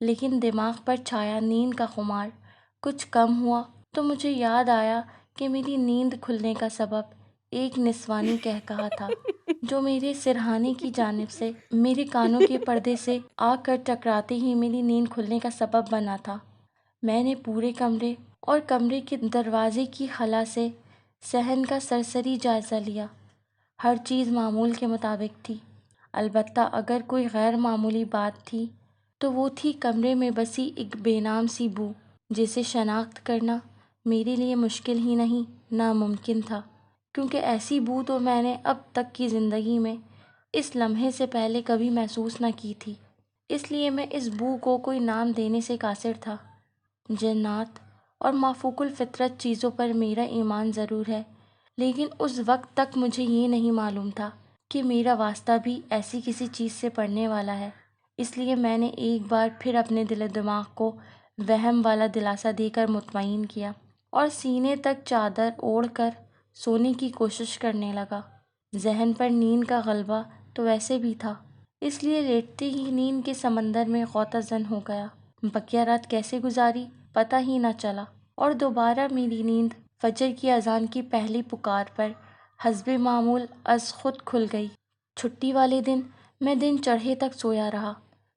لیکن دماغ پر چھایا نیند کا خمار کچھ کم ہوا تو مجھے یاد آیا کہ میری نیند کھلنے کا سبب ایک نسوانی کہا تھا جو میرے سرہانے کی جانب سے میرے کانوں کے پردے سے آ کر ٹکراتے ہی میری نیند کھلنے کا سبب بنا تھا۔ میں نے پورے کمرے اور کمرے کے دروازے کی خلا سے صحن کا سرسری جائزہ لیا۔ ہر چیز معمول کے مطابق تھی، البتہ اگر کوئی غیر معمولی بات تھی تو وہ تھی کمرے میں بسی ایک بے نام سی بو، جسے شناخت کرنا میرے لیے مشکل ہی نہیں ناممکن تھا، کیونکہ ایسی بو تو میں نے اب تک کی زندگی میں اس لمحے سے پہلے کبھی محسوس نہ کی تھی۔ اس لیے میں اس بو کو کوئی نام دینے سے قاصر تھا۔ جنات اور مافوق الفطرت چیزوں پر میرا ایمان ضرور ہے، لیکن اس وقت تک مجھے یہ نہیں معلوم تھا کہ میرا واسطہ بھی ایسی کسی چیز سے پڑنے والا ہے۔ اس لیے میں نے ایک بار پھر اپنے دل و دماغ کو وہم والا دلاسا دے کر مطمئن کیا اور سینے تک چادر اوڑھ کر سونے کی کوشش کرنے لگا۔ ذہن پر نیند کا غلبہ تو ویسے بھی تھا، اس لیے لیٹتے ہی نیند کے سمندر میں غوطہ زن ہو گیا۔ بقیہ رات کیسے گزاری پتہ ہی نہ چلا، اور دوبارہ میری نیند فجر کی اذان کی پہلی پکار پر حسب معمول از خود کھل گئی۔ چھٹی والے دن میں دن چڑھے تک سویا رہا۔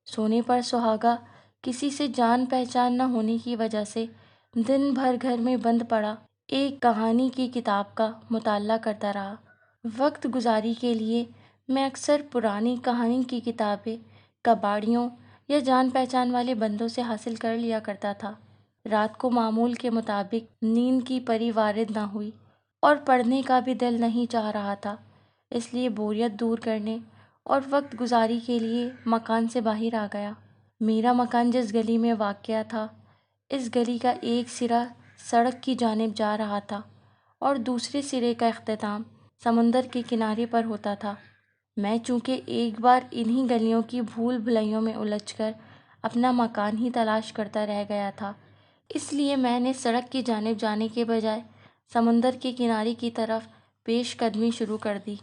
سونے پر سہاگا کسی سے جان پہچان نہ ہونے کی وجہ سے دن بھر گھر میں بند پڑا ایک کہانی کی کتاب کا مطالعہ کرتا رہا۔ وقت گزاری کے لیے میں اکثر پرانی کہانی کی کتابیں کباڑیوں یا جان پہچان والے بندوں سے حاصل کر لیا کرتا تھا۔ رات کو معمول کے مطابق نیند کی پری وارد نہ ہوئی اور پڑھنے کا بھی دل نہیں چاہ رہا تھا، اس لیے بوریت دور کرنے اور وقت گزاری کے لیے مکان سے باہر آ گیا۔ میرا مکان جس گلی میں واقع تھا، اس گلی کا ایک سرا سڑک کی جانب جا رہا تھا اور دوسرے سرے کا اختتام سمندر کے کنارے پر ہوتا تھا۔ میں چونکہ ایک بار انہی گلیوں کی بھول بھلائیوں میں الجھ کر اپنا مکان ہی تلاش کرتا رہ گیا تھا، اس لیے میں نے سڑک کی جانب جانے کے بجائے سمندر کے کنارے کی طرف پیش قدمی شروع کر دی۔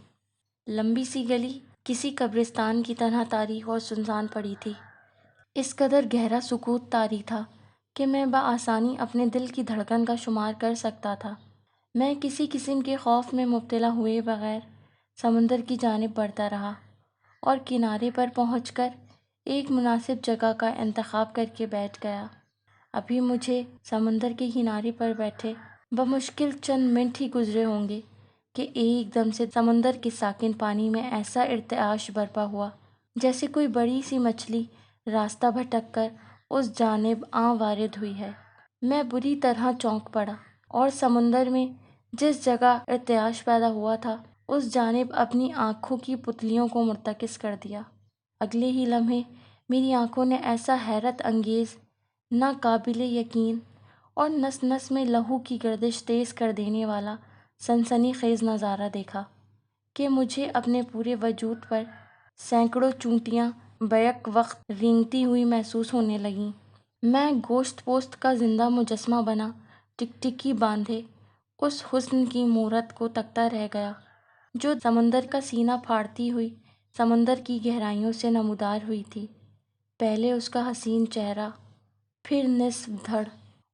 لمبی سی گلی کسی قبرستان کی طرح تاریک اور سنسان پڑی تھی۔ اس قدر گہرا سکوت طاری تھا کہ میں بآسانی اپنے دل کی دھڑکن کا شمار کر سکتا تھا۔ میں کسی قسم کے خوف میں مبتلا ہوئے بغیر سمندر کی جانب بڑھتا رہا اور کنارے پر پہنچ کر ایک مناسب جگہ کا انتخاب کر کے بیٹھ گیا۔ ابھی مجھے سمندر کے کنارے پر بیٹھے بمشکل چند منٹ ہی گزرے ہوں گے کہ ایک دم سے سمندر کے ساکن پانی میں ایسا ارتعاش برپا ہوا جیسے کوئی بڑی سی مچھلی راستہ بھٹک کر اس جانب وارد ہوئی ہے۔ میں بری طرح چونک پڑا اور سمندر میں جس جگہ ارتعاش پیدا ہوا تھا اس جانب اپنی آنکھوں کی پتلیوں کو مرتکز کر دیا۔ اگلے ہی لمحے میری آنکھوں نے ایسا حیرت انگیز، ناقابل یقین اور نس نس میں لہو کی گردش تیز کر دینے والا سنسنی خیز نظارہ دیکھا کہ مجھے اپنے پورے وجود پر سینکڑوں چونٹیاں بیک وقت رینگتی ہوئی محسوس ہونے لگیں۔ میں گوشت پوست کا زندہ مجسمہ بنا ٹکٹکی باندھے اس حسن کی مورت کو تکتا رہ گیا جو سمندر کا سینہ پھاڑتی ہوئی سمندر کی گہرائیوں سے نمودار ہوئی تھی۔ پہلے اس کا حسین چہرہ، پھر نصف دھڑ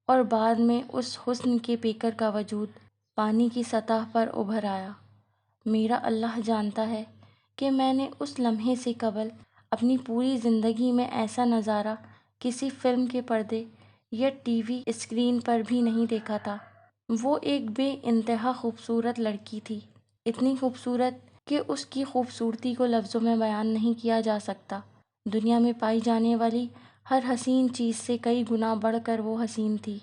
اور بعد میں اس حسن کے پیکر کا وجود پانی کی سطح پر ابھر آیا۔ میرا اللہ جانتا ہے کہ میں نے اس لمحے سے قبل اپنی پوری زندگی میں ایسا نظارہ کسی فلم کے پردے یا ٹی وی اسکرین پر بھی نہیں دیکھا تھا۔ وہ ایک بے انتہا خوبصورت لڑکی تھی، اتنی خوبصورت کہ اس کی خوبصورتی کو لفظوں میں بیان نہیں کیا جا سکتا۔ دنیا میں پائی جانے والی ہر حسین چیز سے کئی گنا بڑھ کر وہ حسین تھی،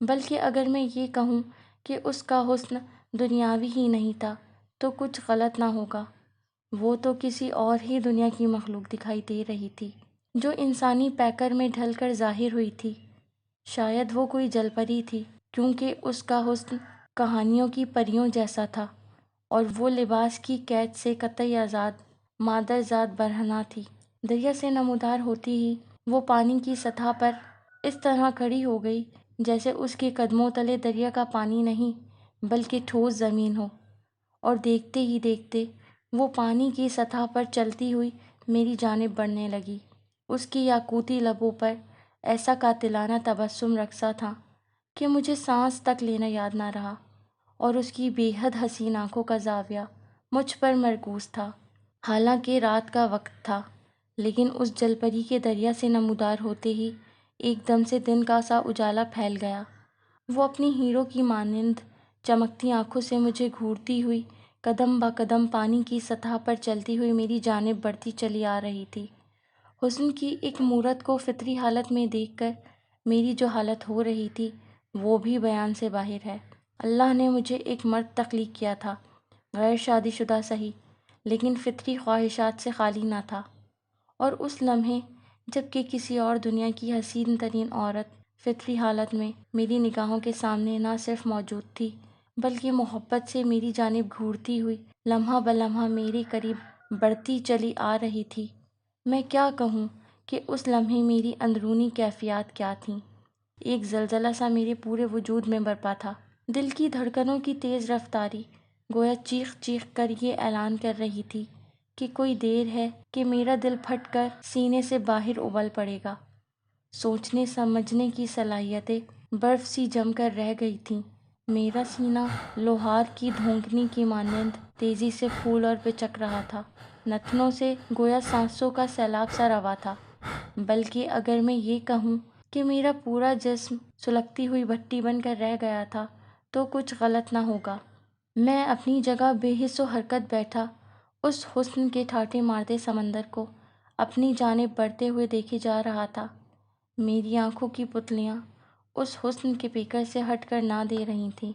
بلکہ اگر میں یہ کہوں کہ اس کا حسن دنیاوی ہی نہیں تھا تو کچھ غلط نہ ہوگا۔ وہ تو کسی اور ہی دنیا کی مخلوق دکھائی دے رہی تھی جو انسانی پیکر میں ڈھل کر ظاہر ہوئی تھی۔ شاید وہ کوئی جل پری تھی، کیونکہ اس کا حسن کہانیوں کی پریوں جیسا تھا اور وہ لباس کی قید سے قطعی آزاد مادر ذات برہنہ تھی۔ دریا سے نمودار ہوتی ہی وہ پانی کی سطح پر اس طرح کھڑی ہو گئی جیسے اس کے قدموں تلے دریا کا پانی نہیں بلکہ ٹھوس زمین ہو، اور دیکھتے ہی دیکھتے وہ پانی کی سطح پر چلتی ہوئی میری جانب بڑھنے لگی۔ اس کی یاقوتی لبوں پر ایسا قاتلانہ تبسم رقصہ تھا کہ مجھے سانس تک لینا یاد نہ رہا، اور اس کی بے حد حسین آنکھوں کا زاویہ مجھ پر مرکوز تھا۔ حالانکہ رات کا وقت تھا، لیکن اس جل پری کے دریا سے نمودار ہوتے ہی ایک دم سے دن کا سا اجالا پھیل گیا۔ وہ اپنی ہیرو کی مانند چمکتی آنکھوں سے مجھے گھورتی ہوئی قدم با قدم پانی کی سطح پر چلتی ہوئی میری جانب بڑھتی چلی آ رہی تھی۔ حسن کی ایک مورت کو فطری حالت میں دیکھ کر میری جو حالت ہو رہی تھی وہ بھی بیان سے باہر ہے۔ اللہ نے مجھے ایک مرد تخلیق کیا تھا، غیر شادی شدہ صحیح، لیکن فطری خواہشات سے خالی نہ تھا، اور اس لمحے جب کہ کسی اور دنیا کی حسین ترین عورت فطری حالت میں میری نگاہوں کے سامنے نہ صرف موجود تھی بلکہ محبت سے میری جانب گھورتی ہوئی لمحہ بلمحہ میرے قریب بڑھتی چلی آ رہی تھی، میں کیا کہوں کہ اس لمحے میری اندرونی کیفیات کیا تھیں۔ ایک زلزلہ سا میرے پورے وجود میں برپا تھا۔ دل کی دھڑکنوں کی تیز رفتاری گویا چیخ چیخ کر یہ اعلان کر رہی تھی کہ کوئی دیر ہے کہ میرا دل پھٹ کر سینے سے باہر ابل پڑے گا۔ سوچنے سمجھنے کی صلاحیتیں برف سی جم کر رہ گئی تھیں۔ میرا سینہ لوہار کی دھونکنی کی مانند تیزی سے پھول اور پچک رہا تھا، نتنوں سے گویا سانسوں کا سیلاب سا رواں تھا، بلکہ اگر میں یہ کہوں کہ میرا پورا جسم سلگتی ہوئی بھٹی بن کر رہ گیا تھا تو کچھ غلط نہ ہوگا۔ میں اپنی جگہ بے حس و حرکت بیٹھا اس حسن کے ٹھاٹھے مارتے سمندر کو اپنی جانب بڑھتے ہوئے دیکھے جا رہا تھا۔ میری آنکھوں کی پتلیاں اس حسن کے پیکر سے ہٹ کر نہ دے رہی تھیں،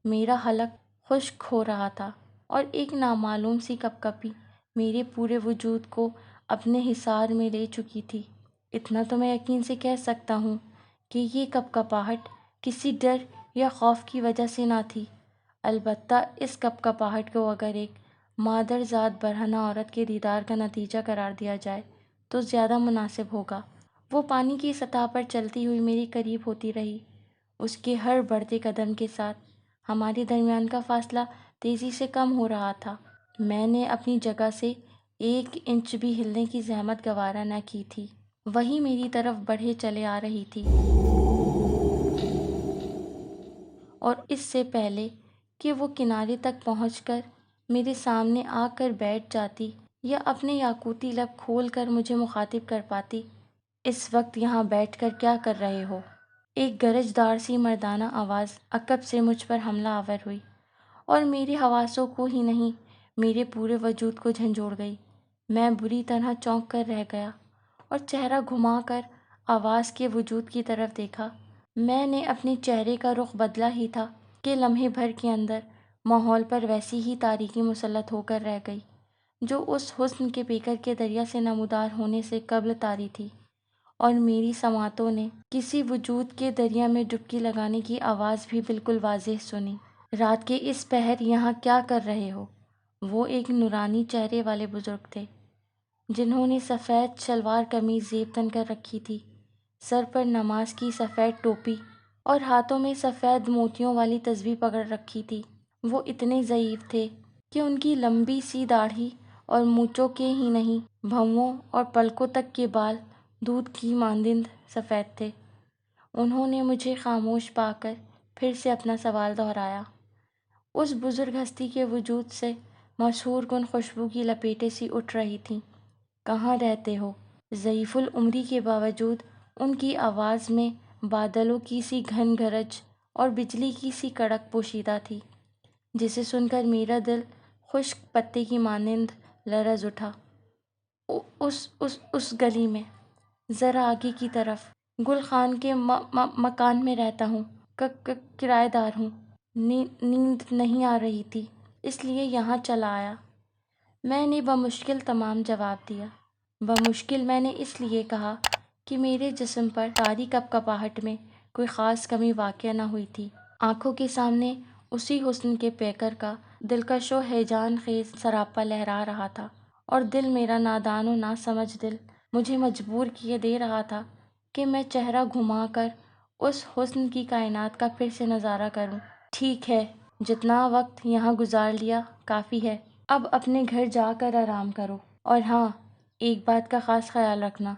میرا حلق خشک ہو رہا تھا، اور ایک نامعلوم سی کپکپی میرے پورے وجود کو اپنے حصار میں لے چکی تھی۔ اتنا تو میں یقین سے کہہ سکتا ہوں کہ یہ کپکپاہٹ کسی ڈر یا خوف کی وجہ سے نہ تھی، البتہ اس کپکپاہٹ کو اگر ایک مادر ذات برہنہ عورت کے دیدار کا نتیجہ قرار دیا جائے تو زیادہ مناسب ہوگا۔ وہ پانی کی سطح پر چلتی ہوئی میرے قریب ہوتی رہی، اس کے ہر بڑھتے قدم کے ساتھ ہمارے درمیان کا فاصلہ تیزی سے کم ہو رہا تھا۔ میں نے اپنی جگہ سے 1 انچ بھی ہلنے کی زحمت گوارا نہ کی تھی، وہی میری طرف بڑھے چلے آ رہی تھی، اور اس سے پہلے کہ وہ کنارے تک پہنچ کر میرے سامنے آ کر بیٹھ جاتی یا اپنے یاقوتی لب کھول کر مجھے مخاطب کر پاتی، اس وقت یہاں بیٹھ کر کیا کر رہے ہو؟ ایک گرج دار سی مردانہ آواز عقب سے مجھ پر حملہ آور ہوئی، اور میرے حواسوں کو ہی نہیں میرے پورے وجود کو جھنجھوڑ گئی۔ میں بری طرح چونک کر رہ گیا اور چہرہ گھما کر آواز کے وجود کی طرف دیکھا۔ میں نے اپنے چہرے کا رخ بدلا ہی تھا کہ لمحے بھر کے اندر ماحول پر ویسی ہی تاریکی مسلط ہو کر رہ گئی جو اس حسن کے پیکر کے دریا سے نمودار ہونے سے قبل طاری تھی، اور میری سماعتوں نے کسی وجود کے دریا میں ڈبکی لگانے کی آواز بھی بالکل واضح سنی۔ رات کے اس پہر یہاں کیا کر رہے ہو؟ وہ ایک نورانی چہرے والے بزرگ تھے جنہوں نے سفید شلوار قمیض زیب تن کر رکھی تھی، سر پر نماز کی سفید ٹوپی اور ہاتھوں میں سفید موتیوں والی تسبیح پکڑ رکھی تھی۔ وہ اتنے ضعیف تھے کہ ان کی لمبی سی داڑھی اور مونچھوں کے ہی نہیں، بھووں اور پلکوں تک کے بال دودھ کی مانند سفید تھے۔ انہوں نے مجھے خاموش پا کر پھر سے اپنا سوال دہرایا۔ اس بزرگ ہستی کے وجود سے مسحور کن خوشبو کی لپیٹیں سی اٹھ رہی تھیں۔ کہاں رہتے ہو؟ ضعیف العمری کے باوجود ان کی آواز میں بادلوں کی سی گھن گرج اور بجلی کی سی کڑک پوشیدہ تھی، جسے سن کر میرا دل خشک پتے کی مانند لرز اٹھا۔ اس گلی میں، ذرا آگے کی طرف، گل خان کے مکان میں رہتا ہوں، کرایہ دار ہوں۔ نیند نہیں آ رہی تھی، اس لیے یہاں چلا آیا، میں نے بمشکل تمام جواب دیا۔ بمشکل میں نے اس لیے کہا کہ میرے جسم پر طاری کپکپاہٹ میں کوئی خاص کمی واقع نہ ہوئی تھی۔ آنکھوں کے سامنے اسی حسن کے پیکر کا دلکش و ہیجان خیز سراپا لہرا رہا تھا، اور دل میرا نادان و ناسمجھ دل مجھے مجبور کیے دے رہا تھا کہ میں چہرہ گھما کر اس حسن کی کائنات کا پھر سے نظارہ کروں۔ ٹھیک ہے، جتنا وقت یہاں گزار لیا کافی ہے، اب اپنے گھر جا کر آرام کرو، اور ہاں، ایک بات کا خاص خیال رکھنا،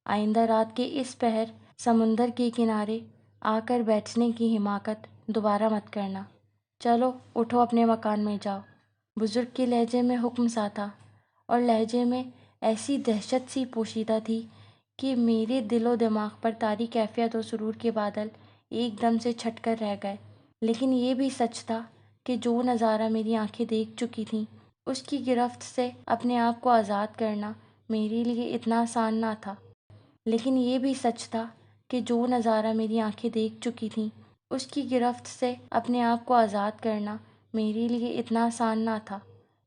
آئندہ رات کے اس پہر سمندر کے کنارے آ کر بیٹھنے کی حماقت دوبارہ مت کرنا۔ چلو اٹھو، اپنے مکان میں جاؤ۔ بزرگ کے لہجے میں حکم سا تھا، اور لہجے میں ایسی دہشت سی پوشیدہ تھی کہ میرے دل و دماغ پر طاری کیفیت و سرور کے بادل ایک دم سے چھٹ کر رہ گئے۔ لیکن یہ بھی سچ تھا کہ جو نظارہ میری آنکھیں دیکھ چکی تھیں، اس کی گرفت سے اپنے آپ کو آزاد کرنا میرے لیے اتنا آسان نہ تھا۔ لیکن یہ بھی سچ تھا کہ جو نظارہ میری آنکھیں دیکھ چکی تھیں، اس کی گرفت سے اپنے آپ کو آزاد کرنا میرے لیے اتنا آسان نہ تھا۔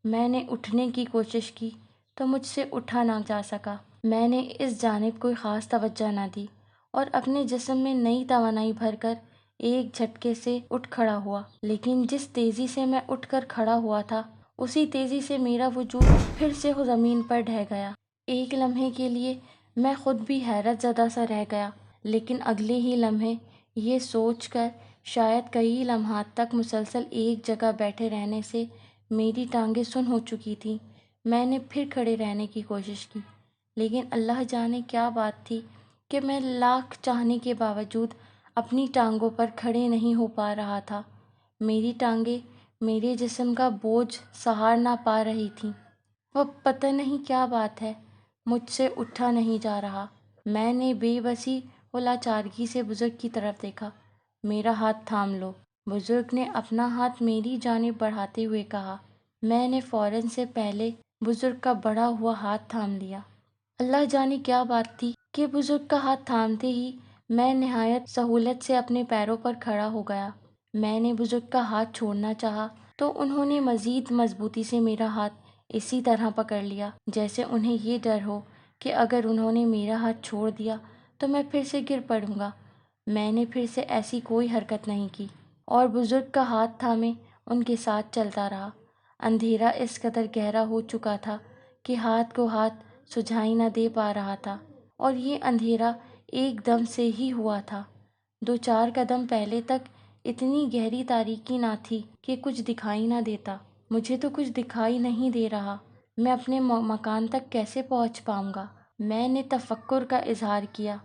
میں نے اٹھنے کی کوشش کی تو مجھ سے اٹھا نہ جا سکا۔ میں نے اس جانب کوئی خاص توجہ نہ دی اور اپنے جسم میں نئی توانائی بھر کر ایک جھٹکے سے اٹھ کھڑا ہوا۔ لیکن جس تیزی سے میں اٹھ کر کھڑا ہوا تھا، اسی تیزی سے میرا وجود پھر سے زمین پر ڈھہ گیا۔ ایک لمحے کے لیے میں خود بھی حیرت زدہ سا رہ گیا، لیکن اگلے ہی لمحے یہ سوچ کر شاید کئی لمحات تک مسلسل ایک جگہ بیٹھے رہنے سے میری ٹانگیں سن ہو چکی تھیں، میں نے پھر کھڑے رہنے کی کوشش کی۔ لیکن اللہ جانے کیا بات تھی کہ میں لاکھ چاہنے کے باوجود اپنی ٹانگوں پر کھڑے نہیں ہو پا رہا تھا۔ میری ٹانگیں میرے جسم کا بوجھ سہار نہ پا رہی تھیں۔ وہ پتہ نہیں کیا بات ہے، مجھ سے اٹھا نہیں جا رہا۔ میں نے بے بسی و لاچارگی سے بزرگ کی طرف دیکھا۔ میرا ہاتھ تھام لو، بزرگ نے اپنا ہاتھ میری جانب بڑھاتے ہوئے کہا۔ میں نے فوراً سے پہلے بزرگ کا بڑھا ہوا ہاتھ تھام لیا۔ اللہ جانے کیا بات تھی کہ بزرگ کا ہاتھ تھامتے ہی میں نہایت سہولت سے اپنے پیروں پر کھڑا ہو گیا۔ میں نے بزرگ کا ہاتھ چھوڑنا چاہا تو انہوں نے مزید مضبوطی سے میرا ہاتھ اسی طرح پکڑ لیا جیسے انہیں یہ ڈر ہو کہ اگر انہوں نے میرا ہاتھ چھوڑ دیا تو میں پھر سے گر پڑوں گا۔ میں نے پھر سے ایسی کوئی حرکت نہیں کی اور بزرگ کا ہاتھ تھامے ان کے ساتھ چلتا رہا۔ اندھیرا اس قدر گہرا ہو چکا تھا کہ ہاتھ کو ہاتھ سجھائی نہ دے پا رہا تھا، اور یہ اندھیرا ایک دم سے ہی ہوا تھا۔ 2-4 قدم پہلے تک اتنی گہری تاریکی نہ تھی کہ کچھ دکھائی نہ دیتا۔ مجھے تو کچھ دکھائی نہیں دے رہا، میں اپنے مکان تک کیسے پہنچ پاؤں گا؟ میں نے تفکر کا اظہار کیا۔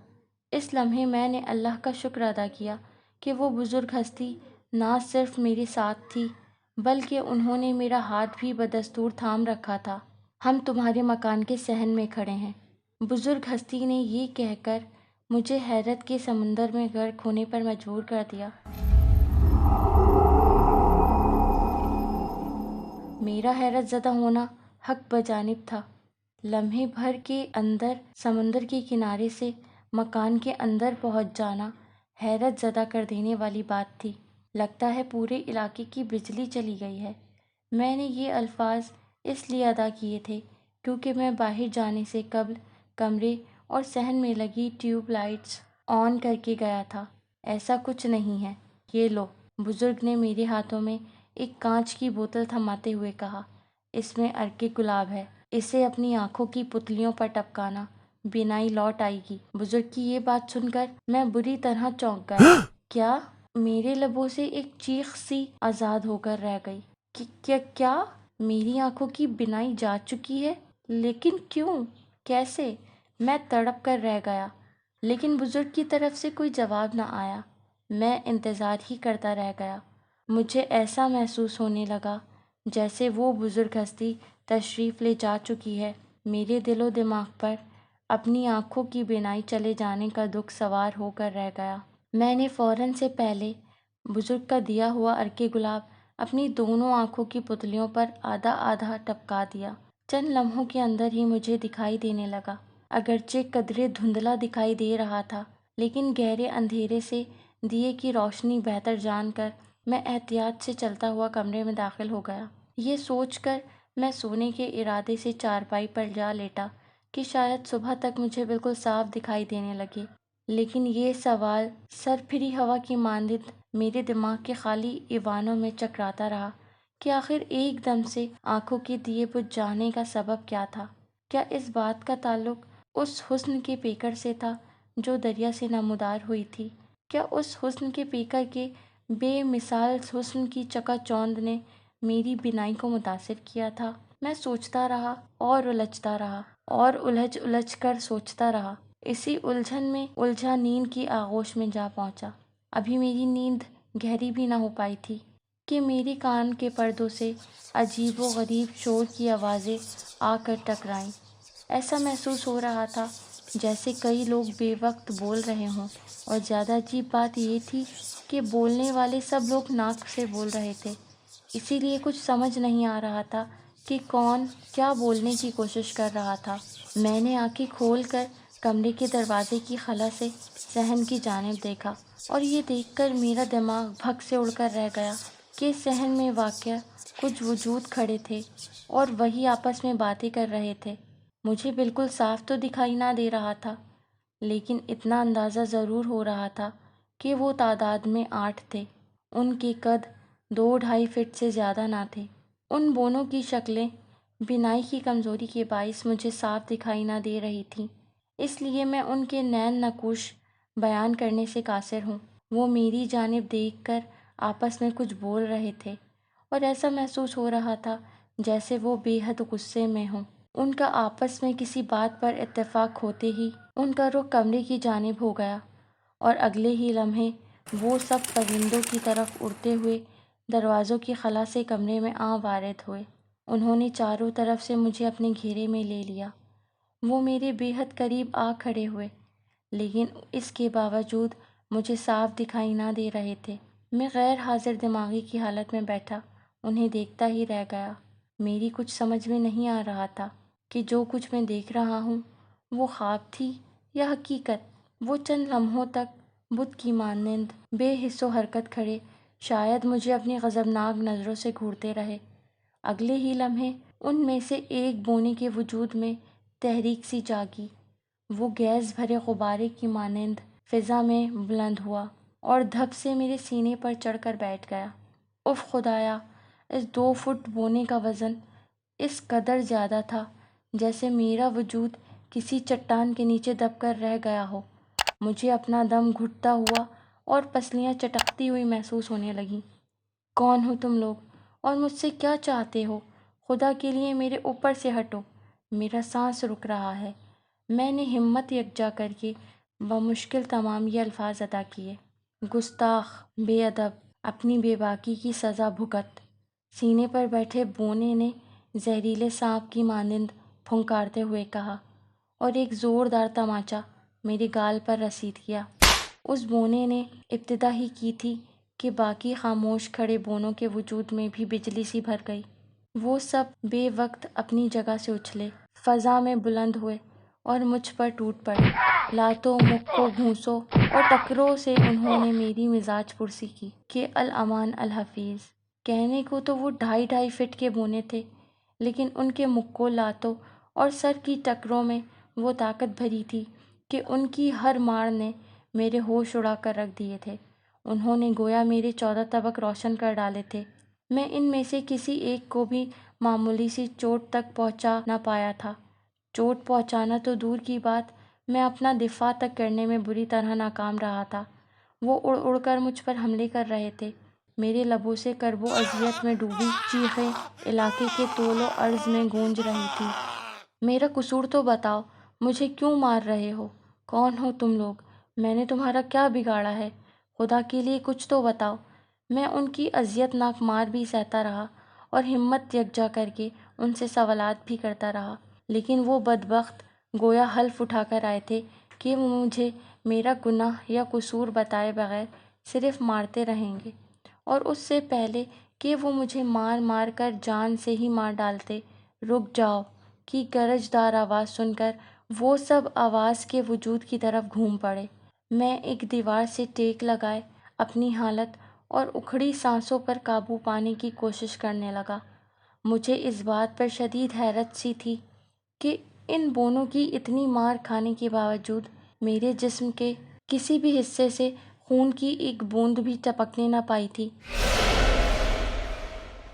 اس لمحے میں نے اللہ کا شکر ادا کیا کہ وہ بزرگ ہستی نہ صرف میرے ساتھ تھی بلکہ انہوں نے میرا ہاتھ بھی بدستور تھام رکھا تھا۔ ہم تمہارے مکان کے صحن میں کھڑے ہیں، بزرگ ہستی نے یہ کہہ کر مجھے حیرت کے سمندر میں غرق ہونے پر مجبور کر دیا۔ میرا حیرت زدہ ہونا حق بجانب تھا۔ لمحے بھر کے اندر سمندر کے کنارے سے مکان کے اندر پہنچ جانا حیرت زدہ کر دینے والی بات تھی۔ لگتا ہے پورے علاقے کی بجلی چلی گئی ہے۔ میں نے یہ الفاظ اس لیے ادا کیے تھے کیونکہ میں باہر جانے سے قبل کمرے اور صحن میں لگی ٹیوب لائٹس آن کر کے گیا تھا۔ ایسا کچھ نہیں ہے، یہ لو۔ بزرگ نے میرے ہاتھوں میں ایک کانچ کی بوتل تھماتے ہوئے کہا، اس میں عرق گلاب ہے، اسے اپنی آنکھوں کی پتلیوں پر ٹپکانا، بینائی لوٹ آئے گی۔ بزرگ کی یہ بات سن کر میں بری طرح چونک گیا۔ کیا؟ میرے لبوں سے ایک چیخ سی آزاد ہو کر رہ گئی۔ کیا میری آنکھوں کی بینائی جا چکی ہے؟ لیکن کیوں؟ کیسے؟ میں تڑپ کر رہ گیا، لیکن بزرگ کی طرف سے کوئی جواب نہ آیا۔ میں انتظار ہی کرتا رہ گیا۔ مجھے ایسا محسوس ہونے لگا جیسے وہ بزرگ ہستی تشریف لے جا چکی ہے۔ میرے دل و دماغ پر اپنی آنکھوں کی بینائی چلے جانے کا دکھ سوار ہو کر رہ گیا۔ میں نے فوراً سے پہلے بزرگ کا دیا ہوا عرق گلاب اپنی دونوں آنکھوں کی پتلیوں پر آدھا آدھا ٹپکا دیا۔ چند لمحوں کے اندر ہی مجھے دکھائی دینے لگا، اگرچہ قدرے دھندلا دکھائی دے رہا تھا، لیکن گہرے اندھیرے سے دیے کی روشنی بہتر جان کر میں احتیاط سے چلتا ہوا کمرے میں داخل ہو گیا۔ یہ سوچ کر میں سونے کے ارادے سے چارپائی پر جا لیٹا کہ شاید صبح تک مجھے بالکل صاف دکھائی دینے لگے۔ لیکن یہ سوال سرپھری ہوا کی مانند میرے دماغ کے خالی ایوانوں میں چکراتا رہا کہ آخر ایک دم سے آنکھوں کے دیے بجھ جانے کا سبب کیا تھا؟ کیا اس بات کا تعلق اس حسن کے پیکر سے تھا جو دریا سے نمودار ہوئی تھی؟ کیا اس حسن کے پیکر کے بے مثال حسن کی چکا چوند نے میری بینائی کو متاثر کیا تھا؟ میں سوچتا رہا اور الجھتا رہا اور الجھ کر سوچتا رہا۔ اسی الجھن میں الجھا نیند کی آغوش میں جا پہنچا۔ ابھی میری نیند گہری بھی نہ ہو پائی تھی کہ میرے کان کے پردوں سے عجیب و غریب شور کی آوازیں آ کر ٹکرائیں۔ ایسا محسوس ہو رہا تھا جیسے کئی لوگ بے وقت بول رہے ہوں، اور زیادہ عجیب بات یہ تھی کہ بولنے والے سب لوگ ناک سے بول رہے تھے، اسی لیے کچھ سمجھ نہیں آ رہا تھا کہ کون کیا بولنے کی کوشش کر رہا تھا۔ میں نے آنکھیں کھول کر کمرے کے دروازے کی خلا سے صحن کی جانب دیکھا، اور یہ دیکھ کر میرا دماغ بھگ سے اڑ کر رہ گیا کہ صحن میں واقع کچھ وجود کھڑے تھے اور وہی آپس میں باتیں کر رہے تھے۔ مجھے بالکل صاف تو دکھائی نہ دے رہا تھا، لیکن اتنا اندازہ ضرور ہو رہا تھا کہ وہ تعداد میں 8 تھے۔ ان کے قد 2-2.5 فٹ سے زیادہ نہ تھے۔ ان بونوں کی شکلیں بینائی کی کمزوری کے باعث مجھے صاف دکھائی نہ دے رہی تھیں، اس لیے میں ان کے نعین نقوش بیان کرنے سے قاصر ہوں۔ وہ میری جانب دیکھ کر آپس میں کچھ بول رہے تھے، اور ایسا محسوس ہو رہا تھا جیسے وہ بے حد غصے میں ہوں۔ ان کا آپس میں کسی بات پر اتفاق ہوتے ہی ان کا رخ کمرے کی جانب ہو گیا، اور اگلے ہی لمحے وہ سب پرندوں کی طرف اڑتے ہوئے دروازوں کی خلا سے کمرے میں وارد ہوئے۔ انہوں نے چاروں طرف سے مجھے اپنے گھیرے میں لے لیا۔ وہ میرے بے حد قریب آ کھڑے ہوئے، لیکن اس کے باوجود مجھے صاف دکھائی نہ دے رہے تھے۔ میں غیر حاضر دماغی کی حالت میں بیٹھا انہیں دیکھتا ہی رہ گیا۔ میری کچھ سمجھ میں نہیں آ رہا تھا کہ جو کچھ میں دیکھ رہا ہوں وہ خواب تھی یا حقیقت۔ وہ چند لمحوں تک بت کی مانند بے حس و حرکت کھڑے شاید مجھے اپنی غضبناک نظروں سے گھورتے رہے۔ اگلے ہی لمحے ان میں سے ایک بونے کے وجود میں تحریک سی جاگی۔ وہ گیس بھرے غبارے کی مانند فضا میں بلند ہوا اور دھپ سے میرے سینے پر چڑھ کر بیٹھ گیا۔ اف خدایا! اس 2 فٹ بونے کا وزن اس قدر زیادہ تھا جیسے میرا وجود کسی چٹان کے نیچے دب کر رہ گیا ہو۔ مجھے اپنا دم گھٹتا ہوا اور پسلیاں چٹکتی ہوئی محسوس ہونے لگیں۔ کون ہو تم لوگ اور مجھ سے کیا چاہتے ہو؟ خدا کے لیے میرے اوپر سے ہٹو، میرا سانس رک رہا ہے۔ میں نے ہمت یکجا کر کے بمشکل تمام یہ الفاظ ادا کیے۔ گستاخ، بے ادب، اپنی بے باکی کی سزا بھگت۔ سینے پر بیٹھے بونے نے زہریلے سانپ کی مانند پھنکارتے ہوئے کہا، اور ایک زوردار تماچا میرے گال پر رسید کیا۔ اس بونے نے ابتدا ہی کی تھی کہ باقی خاموش کھڑے بونوں کے وجود میں بھی بجلی سی بھر گئی۔ وہ سب بے وقت اپنی جگہ سے اچھلے، فضا میں بلند ہوئے اور مجھ پر ٹوٹ پڑے۔ لاتوں، مکوں، گھونسوں اور ٹکروں سے انہوں نے میری مزاج پرسی کی کہ الامان الحفیظ۔ کہنے کو تو وہ 2.5-2.5 فٹ کے بونے تھے، لیکن ان کے مکوں، لاتوں اور سر کی ٹکروں میں وہ طاقت بھری تھی کہ ان کی ہر مار نے میرے ہوش اڑا کر رکھ دیے تھے۔ انہوں نے گویا میرے 14 طبق روشن کر ڈالے تھے۔ میں ان میں سے کسی ایک کو بھی معمولی سی چوٹ تک پہنچا نہ پایا تھا۔ چوٹ پہنچانا تو دور کی بات، میں اپنا دفاع تک کرنے میں بری طرح ناکام رہا تھا۔ وہ اڑ اڑ کر مجھ پر حملے کر رہے تھے۔ میرے لبوں سے کرب و اذیت میں ڈوبی چیخیں علاقے کے طول و عرض میں گونج رہی تھی۔ میرا قصور تو بتاؤ، مجھے کیوں مار رہے ہو؟ کون ہو تم لوگ؟ میں نے تمہارا کیا بگاڑا ہے؟ خدا کے لیے کچھ تو بتاؤ۔ میں ان کی اذیت ناک مار بھی سہتا رہا اور ہمت یکجا کر کے ان سے سوالات بھی کرتا رہا، لیکن وہ بدبخت گویا حلف اٹھا کر آئے تھے کہ وہ مجھے میرا گناہ یا قصور بتائے بغیر صرف مارتے رہیں گے، اور اس سے پہلے کہ وہ مجھے مار مار کر جان سے ہی مار ڈالتے، رک جاؤ کی گرجدار آواز سن کر وہ سب آواز کے وجود کی طرف گھوم پڑے۔ میں ایک دیوار سے ٹیک لگائے اپنی حالت اور اکھڑی سانسوں پر قابو پانے کی کوشش کرنے لگا۔ مجھے اس بات پر شدید حیرت سی تھی کہ ان بونوں کی اتنی مار کھانے کے باوجود میرے جسم کے کسی بھی حصے سے خون کی ایک بوند بھی ٹپکنے نہ پائی تھی،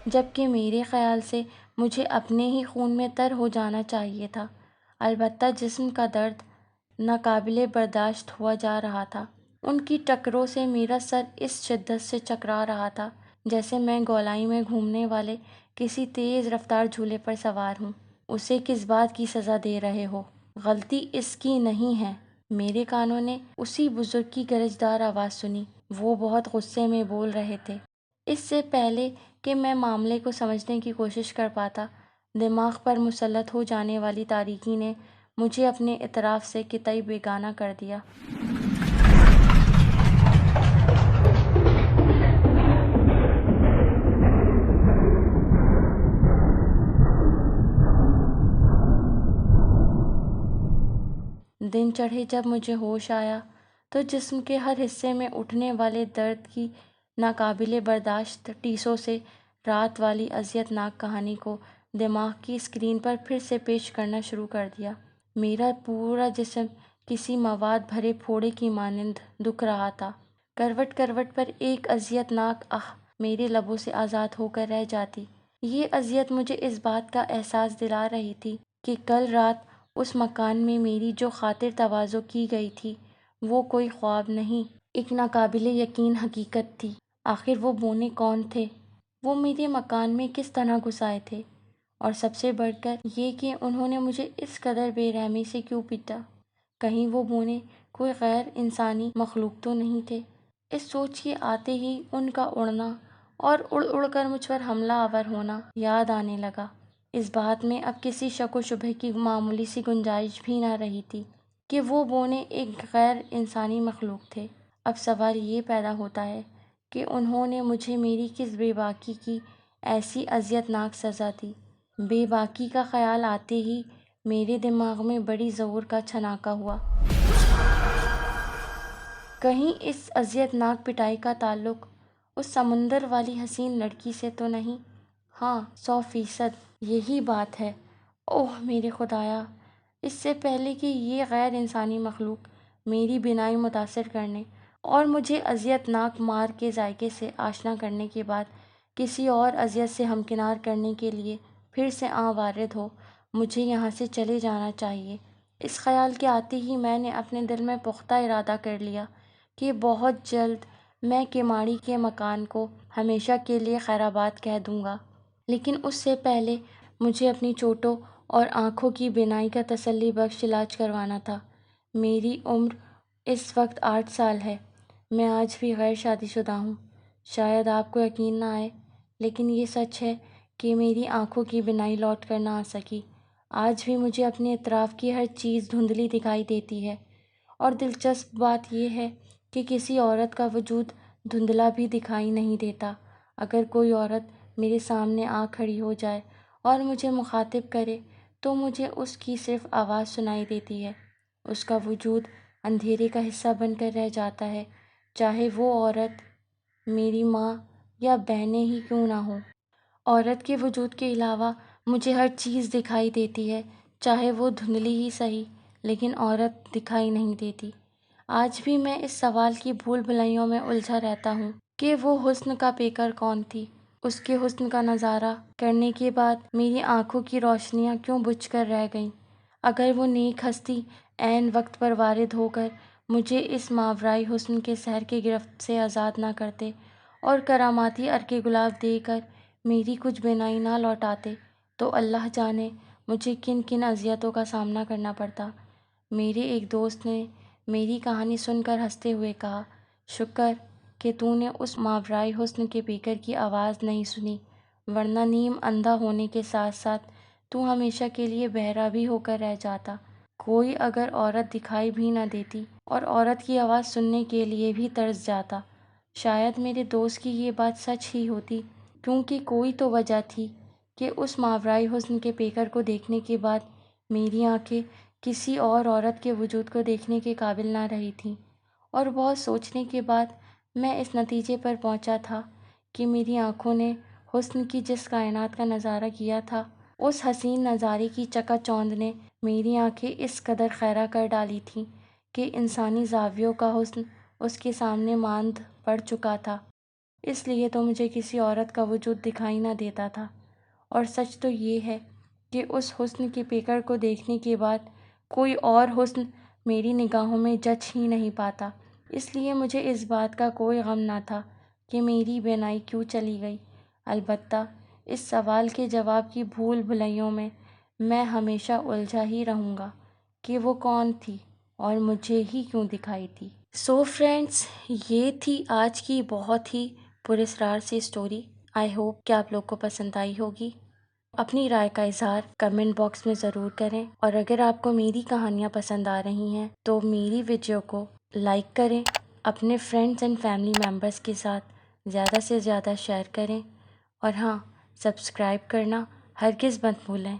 جبکہ میرے خیال سے مجھے اپنے ہی خون میں تر ہو جانا چاہیے تھا۔ البتہ جسم کا درد ناقابل برداشت ہوا جا رہا تھا۔ ان کی ٹکروں سے میرا سر اس شدت سے چکرا رہا تھا جیسے میں گولائی میں گھومنے والے کسی تیز رفتار جھولے پر سوار ہوں۔ اسے کس بات کی سزا دے رہے ہو؟ غلطی اس کی نہیں ہے، میرے کانوں نے اسی بزرگ کی گرجدار آواز سنی۔ وہ بہت غصے میں بول رہے تھے۔ اس سے پہلے کہ میں معاملے کو سمجھنے کی کوشش کر پاتا، دماغ پر مسلط ہو جانے والی تاریکی نے مجھے اپنے اطراف سے قطعی بیگانہ کر دیا۔ دن چڑھے جب مجھے ہوش آیا تو جسم کے ہر حصے میں اٹھنے والے درد کی ناقابل برداشت ٹیسوں سے رات والی اذیت ناک کہانی کو دماغ کی اسکرین پر پھر سے پیش کرنا شروع کر دیا۔ میرا پورا جسم کسی مواد بھرے پھوڑے کی مانند دکھ رہا تھا۔ کروٹ کروٹ پر ایک اذیت ناک آہ میرے لبوں سے آزاد ہو کر رہ جاتی۔ یہ اذیت مجھے اس بات کا احساس دلا رہی تھی کہ کل رات اس مکان میں میری جو خاطر تواضع کی گئی تھی وہ کوئی خواب نہیں، ایک ناقابل یقین حقیقت تھی۔ آخر وہ بونے کون تھے؟ وہ میرے مکان میں کس طرح گھس آئے تھے؟ اور سب سے بڑھ کر یہ کہ انہوں نے مجھے اس قدر بے رحمی سے کیوں پیٹا؟ کہیں وہ بونے کوئی غیر انسانی مخلوق تو نہیں تھے؟ اس سوچ کے آتے ہی ان کا اڑنا اور اڑ اڑ کر مجھ پر حملہ آور ہونا یاد آنے لگا۔ اس بات میں اب کسی شک و شبہ کی معمولی سی گنجائش بھی نہ رہی تھی کہ وہ بونے ایک غیر انسانی مخلوق تھے۔ اب سوال یہ پیدا ہوتا ہے کہ انہوں نے مجھے میری کس بے باکی کی ایسی اذیت ناک سزا دی؟ بے باکی کا خیال آتے ہی میرے دماغ میں بڑی زور کا چھناکا ہوا۔ کہیں اس اذیت ناک پٹائی کا تعلق اس سمندر والی حسین لڑکی سے تو نہیں؟ ہاں، 100% یہی بات ہے۔ اوہ میرے خدایا! اس سے پہلے کہ یہ غیر انسانی مخلوق میری بینائی متاثر کرنے اور مجھے اذیت ناک مار کے ذائقے سے آشنا کرنے کے بعد کسی اور اذیت سے ہمکنار کرنے کے لیے پھر سے وارد ہو، مجھے یہاں سے چلے جانا چاہیے۔ اس خیال کے آتے ہی میں نے اپنے دل میں پختہ ارادہ کر لیا کہ بہت جلد میں کماڑی کے مکان کو ہمیشہ کے لیے خیرآباد کہہ دوں گا۔ لیکن اس سے پہلے مجھے اپنی چوٹوں اور آنکھوں کی بینائی کا تسلی بخش علاج کروانا تھا۔ میری عمر اس وقت 8 سال ہے۔ میں آج بھی غیر شادی شدہ ہوں۔ شاید آپ کو یقین نہ آئے، لیکن یہ سچ ہے کہ میری آنکھوں کی بینائی لوٹ کر نہ آ سکی۔ آج بھی مجھے اپنے اطراف کی ہر چیز دھندلی دکھائی دیتی ہے، اور دلچسپ بات یہ ہے کہ کسی عورت کا وجود دھندلا بھی دکھائی نہیں دیتا۔ اگر کوئی عورت میرے سامنے آ کھڑی ہو جائے اور مجھے مخاطب کرے تو مجھے اس کی صرف آواز سنائی دیتی ہے۔ اس کا وجود اندھیرے کا حصہ بن کر رہ جاتا ہے، چاہے وہ عورت میری ماں یا بہنیں ہی کیوں نہ ہوں۔ عورت کے وجود کے علاوہ مجھے ہر چیز دکھائی دیتی ہے، چاہے وہ دھندلی ہی سہی، لیکن عورت دکھائی نہیں دیتی۔ آج بھی میں اس سوال کی بھول بھلائیوں میں الجھا رہتا ہوں کہ وہ حسن کا پیکر کون تھی؟ اس کے حسن کا نظارہ کرنے کے بعد میری آنکھوں کی روشنیاں کیوں بجھ کر رہ گئیں؟ اگر وہ نیک ہستی عین وقت پر وارد ہو کر مجھے اس ماورائی حسن کے سحر کی گرفت سے آزاد نہ کرتے اور کراماتی عرق گلاب دے کر میری کچھ بینائی نہ لوٹاتے تو اللہ جانے مجھے کن کن اذیتوں کا سامنا کرنا پڑتا۔ میرے ایک دوست نے میری کہانی سن کر ہنستے ہوئے کہا، شکر کہ تو نے اس ماورائی حسن کے پیکر کی آواز نہیں سنی، ورنہ نیم اندھا ہونے کے ساتھ ساتھ تو ہمیشہ کے لیے بہرا بھی ہو کر رہ جاتا۔ کوئی اگر عورت دکھائی بھی نہ دیتی اور عورت کی آواز سننے کے لیے بھی ترس جاتا، شاید میرے دوست کی یہ بات سچ ہی ہوتی، کیونکہ کوئی تو وجہ تھی کہ اس ماورائی حسن کے پیکر کو دیکھنے کے بعد میری آنکھیں کسی اور عورت کے وجود کو دیکھنے کے قابل نہ رہی تھیں۔ اور بہت سوچنے کے بعد میں اس نتیجے پر پہنچا تھا کہ میری آنکھوں نے حسن کی جس کائنات کا نظارہ کیا تھا، اس حسین نظارے کی چکا چوندھ نے میری آنکھیں اس قدر خیرہ کر ڈالی تھیں کہ انسانی زاویوں کا حسن اس کے سامنے ماند پڑ چکا تھا۔ اس لیے تو مجھے کسی عورت کا وجود دکھائی نہ دیتا تھا۔ اور سچ تو یہ ہے کہ اس حسن کے پیکر کو دیکھنے کے بعد کوئی اور حسن میری نگاہوں میں جچ ہی نہیں پاتا۔ اس لیے مجھے اس بات کا کوئی غم نہ تھا کہ میری بینائی کیوں چلی گئی۔ البتہ اس سوال کے جواب کی بھول بھلائیوں میں ہمیشہ الجھا ہی رہوں گا کہ وہ کون تھی، اور مجھے ہی کیوں دکھائی تھی؟ سو فرینڈس، یہ تھی آج کی بہت ہی پراسرار سی اسٹوری۔ آئی ہوپ کہ آپ لوگ کو پسند آئی ہوگی۔ اپنی رائے کا اظہار کمنٹ باکس میں ضرور کریں، اور اگر آپ کو میری کہانیاں پسند آ رہی ہیں تو میری ویڈیو کو لائک کریں، اپنے فرینڈس اینڈ فیملی ممبرس کے ساتھ زیادہ سے زیادہ شیئر کریں، اور ہاں، سبسکرائب کرنا ہرگز مت بھولیں۔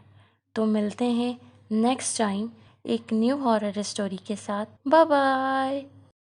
تو ملتے ہیں نیکسٹ ٹائم ایک نیو ہارر اسٹوری کے ساتھ۔ Bye bye.